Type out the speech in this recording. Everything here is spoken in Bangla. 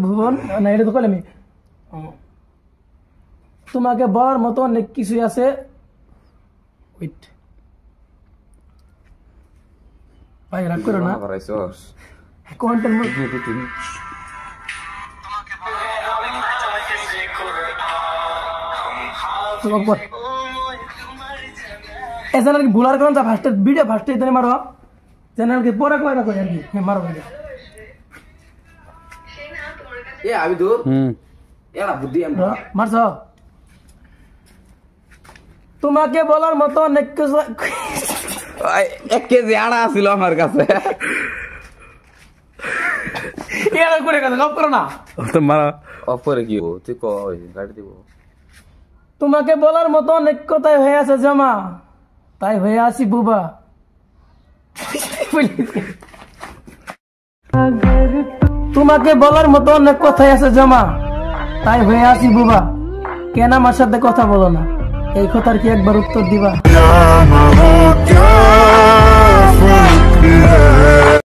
ভুবন না এটা তো কইলাম তোমাকে বলার মতো অনেক কিছু আছে ওয়েট ভাই রাগ করো না কন্টেন্ট তোমাকে চ্যানেল কি ভুলার কারণ ফার্স্ট ভিডিও ফার্স্ট ইতনে মারো চ্যানেল কি পরে কয়টা কই আর কি হ্যাঁ মারো ভাই এ আমি তো এরা বুদ্ধি আমরা মারছো তোমাকে বলার মতো অনেক কিছু 1 কেজি আড়া ছিল আমার কাছে এরা করে কথা গপ করো না তোমার অফারে কি তুই কই গাড়ি দিব তোমাকে বলার মতো অনেক কথাই হয়ে আছে জমা তাই হয়ে আসি বুবা তোমাকে বলার মতো অনেক কথাই আছে জমা তাই হয়ে আসি বুবা কেন আমার সাথে কথা বলো না এই কথার কি একবার উত্তর দিবা